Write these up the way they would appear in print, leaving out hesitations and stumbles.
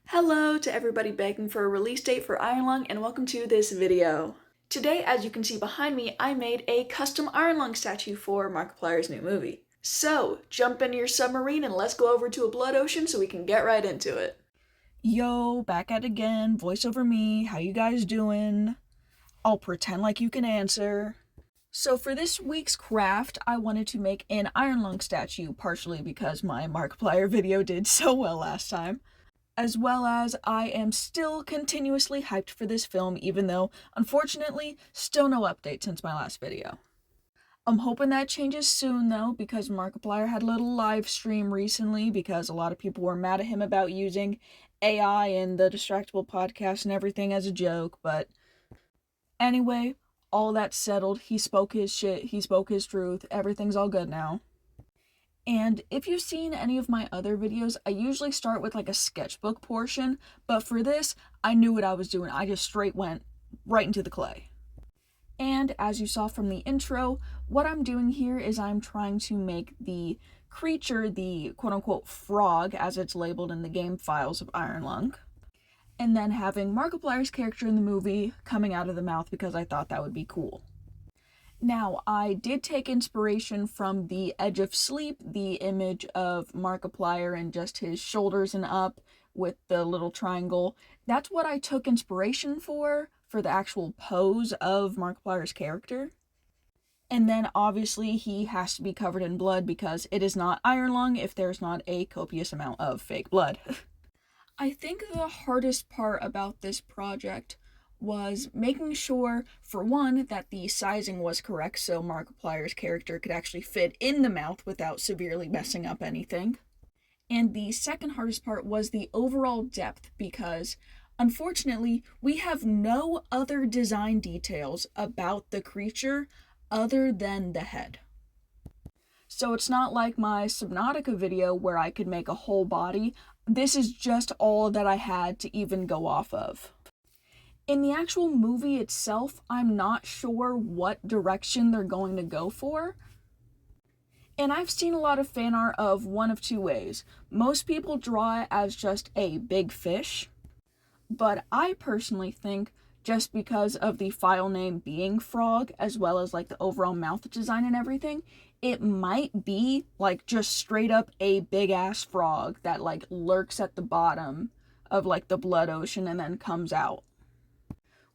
Hello to everybody begging for a release date for Iron Lung, and welcome to this video. Today, as you can see behind me, I made a custom Iron Lung statue for Markiplier's new movie. So, jump into your submarine and let's go over to a blood ocean so we can get right into it. Yo, back at it again, voice over me, how you guys doing? I'll pretend like you can answer. So for this week's craft, I wanted to make an Iron Lung statue, partially because my Markiplier video did so well last time, as well as I am still continuously hyped for this film, even though, unfortunately, still no update since my last video. I'm hoping that changes soon though, because Markiplier had a little live stream recently because a lot of people were mad at him about using AI and the Distractable podcast and everything as a joke, but anyway, all that's settled. He spoke his shit, he spoke his truth, everything's all good now. And if you've seen any of my other videos, I usually start with like a sketchbook portion, but for this, I knew what I was doing. I just straight went right into the clay. And as you saw from the intro, what I'm doing here is I'm trying to make the creature, the quote-unquote frog, as it's labeled in the game files of Iron Lung, and then having Markiplier's character in the movie coming out of the mouth because I thought that would be cool. Now, I did take inspiration from the Edge of Sleep, the image of Markiplier and just his shoulders and up with the little triangle. That's what I took inspiration for the actual pose of Markiplier's character. And then obviously he has to be covered in blood because it is not Iron Lung if there's not a copious amount of fake blood. I think the hardest part about this project was making sure, for one, that the sizing was correct so Markiplier's character could actually fit in the mouth without severely messing up anything. And the second hardest part was the overall depth because, unfortunately, we have no other design details about the creature other than the head. So it's not like my Subnautica video where I could make a whole body. This is just all that I had to even go off of. In the actual movie itself, I'm not sure what direction they're going to go for. And I've seen a lot of fan art of one of two ways. Most people draw it as just a big fish, but I personally think just because of the file name being frog, as well as like the overall mouth design and everything, it might be like just straight up a big ass frog that like lurks at the bottom of like the blood ocean and then comes out.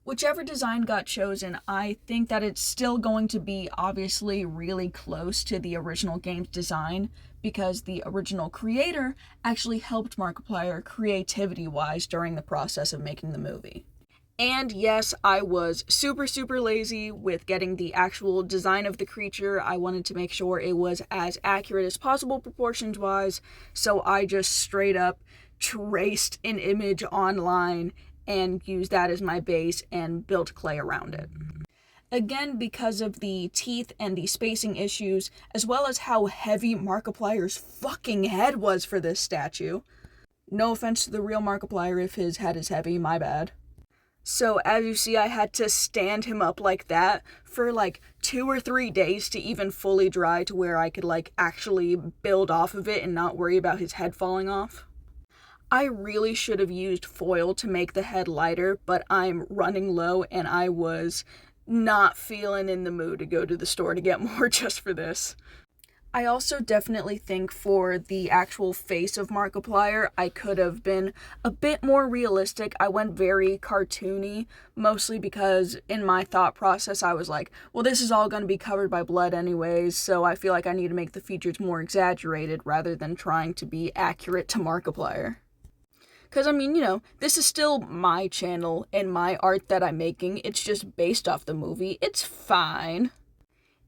Whichever design got chosen, I think that it's still going to be obviously really close to the original game's design because the original creator actually helped Markiplier creativity-wise during the process of making the movie. And yes, I was super lazy with getting the actual design of the creature. I wanted to make sure it was as accurate as possible proportions-wise, so I just straight up traced an image online and used that as my base and built clay around it. Again, because of the teeth and the spacing issues, as well as how heavy Markiplier's fucking head was for this statue. No offense to the real Markiplier if his head is heavy, my bad. So as you see, I had to stand him up like that for like 2 or 3 days to even fully dry to where I could like actually build off of it and not worry about his head falling off. I really should have used foil to make the head lighter, but I'm running low and I was not feeling in the mood to go to the store to get more just for this. I also definitely think for the actual face of Markiplier, I could have been a bit more realistic. I went very cartoony, mostly because in my thought process I was like, well, this is all going to be covered by blood anyways, so I feel like I need to make the features more exaggerated rather than trying to be accurate to Markiplier. Because, I mean, you know, this is still my channel and my art that I'm making. It's just based off the movie. It's fine.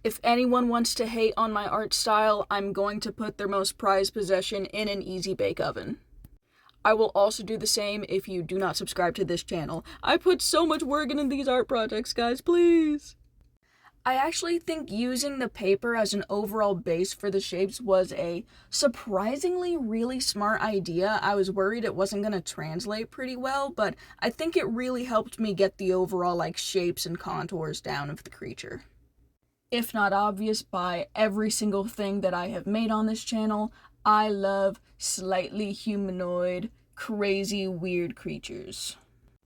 If anyone wants to hate on my art style, I'm going to put their most prized possession in an easy bake oven. I will also do the same if you do not subscribe to this channel. I put so much work into these art projects, guys, please. I actually think using the paper as an overall base for the shapes was a surprisingly really smart idea. I was worried it wasn't going to translate pretty well, but I think it really helped me get the overall like shapes and contours down of the creature. If not obvious by every single thing that I have made on this channel, I love slightly humanoid crazy, weird creatures.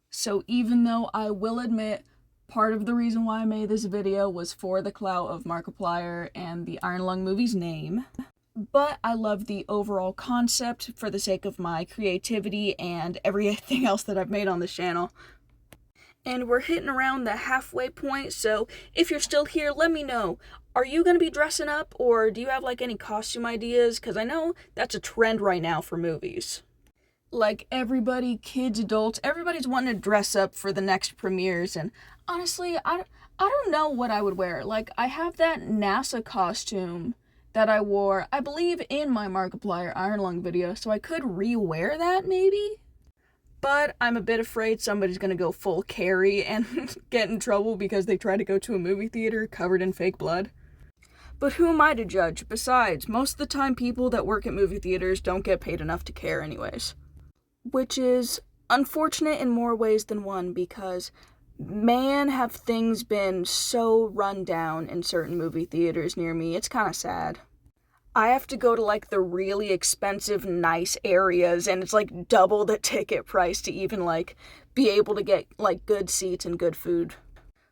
So even though I will admit part of the reason why I made this video was for the clout of Markiplier and the Iron Lung movie's name, but I love the overall concept for the sake of my creativity and everything else that I've made on this channel. And we're hitting around the halfway point, so if you're still here, let me know. Are you going to be dressing up, or do you have, like, any costume ideas? Because I know that's a trend right now for movies. Like, everybody, kids, adults, everybody's wanting to dress up for the next premieres, and honestly, I don't know what I would wear. Like, I have that NASA costume that I wore, I believe, in my Markiplier Iron Lung video, so I could re-wear that, maybe? But I'm a bit afraid somebody's gonna go full Carrie and get in trouble because they tried to go to a movie theater covered in fake blood. But who am I to judge? Besides, most of the time people that work at movie theaters don't get paid enough to care anyways. Which is unfortunate in more ways than one, because man, have things been so run down in certain movie theaters near me. It's kind of sad. I have to go to, like, the really expensive, nice areas, and it's, like, double the ticket price to even, like, be able to get, like, good seats and good food.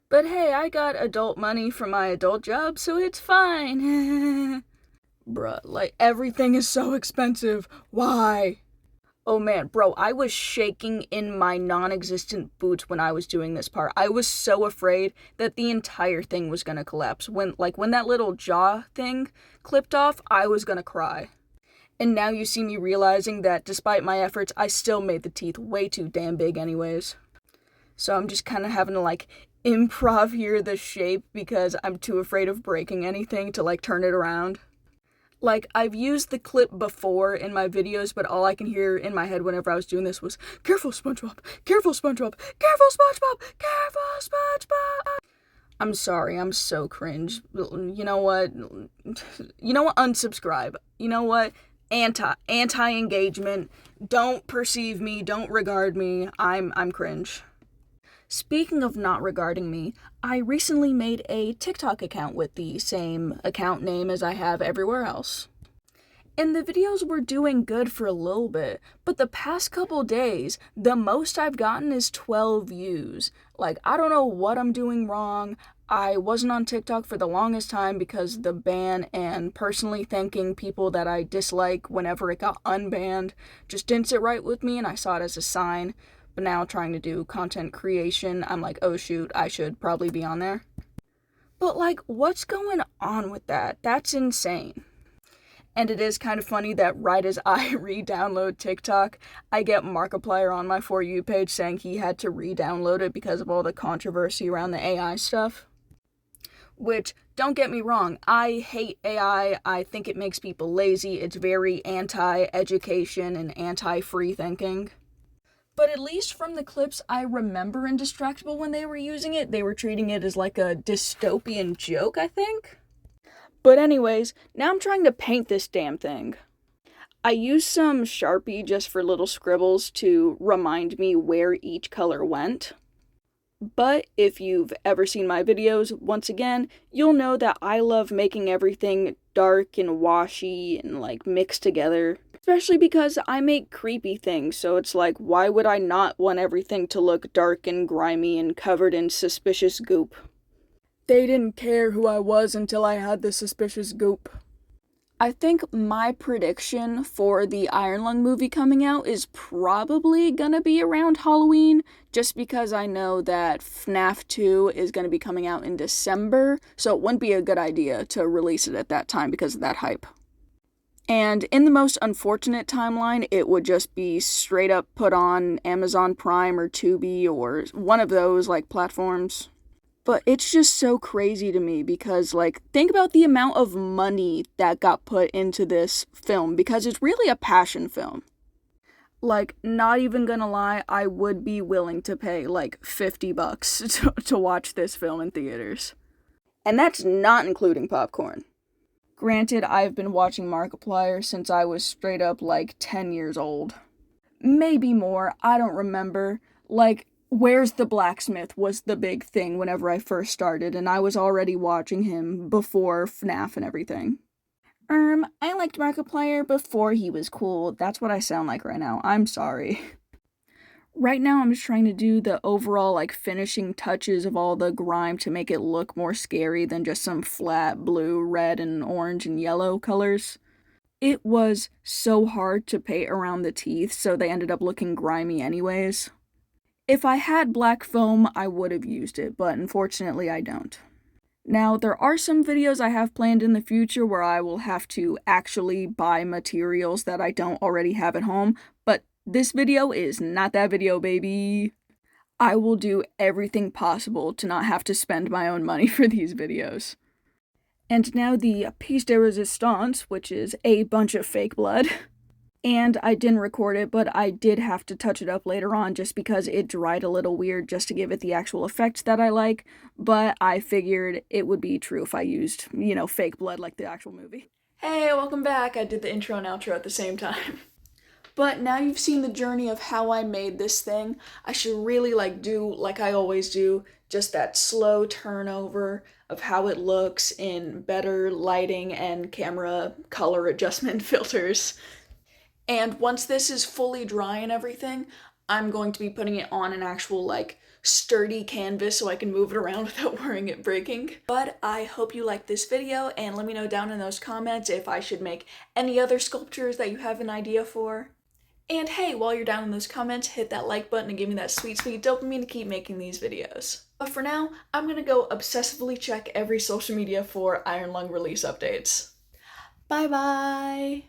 But hey, I got adult money from my adult job, so it's fine. Bruh, like, everything is so expensive. Why? Oh man, bro, I was shaking in my non-existent boots when I was doing this part. I was so afraid that the entire thing was gonna collapse. When that little jaw thing clipped off, I was gonna cry. And now you see me realizing that despite my efforts, I still made the teeth way too damn big anyways. So I'm just kind of having to, like, improv here the shape because I'm too afraid of breaking anything to, like, turn it around. Like, I've used the clip before in my videos, but all I can hear in my head whenever I was doing this was, "Careful, SpongeBob! Careful, SpongeBob! Careful, SpongeBob! Careful, SpongeBob!" I'm sorry, I'm so cringe. You know what? Unsubscribe. You know what? Anti-engagement. Don't perceive me, don't regard me. I'm cringe. Speaking of not regarding me, I recently made a TikTok account with the same account name as I have everywhere else. And the videos were doing good for a little bit, but the past couple days, the most I've gotten is 12 views. Like, I don't know what I'm doing wrong. I wasn't on TikTok for the longest time because the ban and personally thanking people that I dislike whenever it got unbanned just didn't sit right with me, and I saw it as a sign. But now trying to do content creation, I'm like, oh shoot, I should probably be on there. But, like, what's going on with that? That's insane. And it is kind of funny that right as I re-download TikTok, I get Markiplier on my For You page saying he had to re-download it because of all the controversy around the AI stuff. Which, don't get me wrong, I hate AI. I think it makes people lazy. It's very anti-education and anti-free thinking. But at least from the clips I remember in Distractable when they were using it, they were treating it as like a dystopian joke, I think? But anyways, now I'm trying to paint this damn thing. I used some Sharpie just for little scribbles to remind me where each color went. But if you've ever seen my videos, once again, you'll know that I love making everything dark and washy and, like, mixed together. Especially because I make creepy things, so it's like, why would I not want everything to look dark and grimy and covered in suspicious goop? They didn't care who I was until I had the suspicious goop. I think my prediction for the Iron Lung movie coming out is probably gonna be around Halloween, just because I know that FNAF 2 is gonna be coming out in December, so it wouldn't be a good idea to release it at that time because of that hype. And in the most unfortunate timeline, it would just be straight up put on Amazon Prime or Tubi or one of those, like, platforms. But it's just so crazy to me because, like, think about the amount of money that got put into this film because it's really a passion film. Like, not even gonna lie, I would be willing to pay, like, $50 to watch this film in theaters. And that's not including popcorn. Granted, I've been watching Markiplier since I was straight up, like, 10 years old. Maybe more, I don't remember. Like, Where's the Blacksmith was the big thing whenever I first started, and I was already watching him before FNAF and everything. I liked Markiplier before he was cool. That's what I sound like right now. I'm sorry. Right now I'm just trying to do the overall finishing touches of all the grime to make it look more scary than just some flat blue, red, and orange and yellow colors. It was so hard to paint around the teeth, so they ended up looking grimy anyways. If I had black foam, I would have used it, but unfortunately I don't. Now, there are some videos I have planned in the future where I will have to actually buy materials that I don't already have at home, but this video is not that video, baby. I will do everything possible to not have to spend my own money for these videos. And now the piece de resistance, which is a bunch of fake blood. And I didn't record it, but I did have to touch it up later on just because it dried a little weird just to give it the actual effect that I like. But I figured it would be true if I used, fake blood like the actual movie. Hey, welcome back. I did the intro and outro at the same time. But now you've seen the journey of how I made this thing, I should really do like I always do, just that slow turnover of how it looks in better lighting and camera color adjustment filters. And once this is fully dry and everything, I'm going to be putting it on an actual sturdy canvas so I can move it around without worrying it breaking. But I hope you liked this video, and let me know down in those comments if I should make any other sculptures that you have an idea for. And hey, while you're down in those comments, hit that like button and give me that sweet, sweet dopamine to keep making these videos. But for now, I'm gonna go obsessively check every social media for Iron Lung release updates. Bye bye!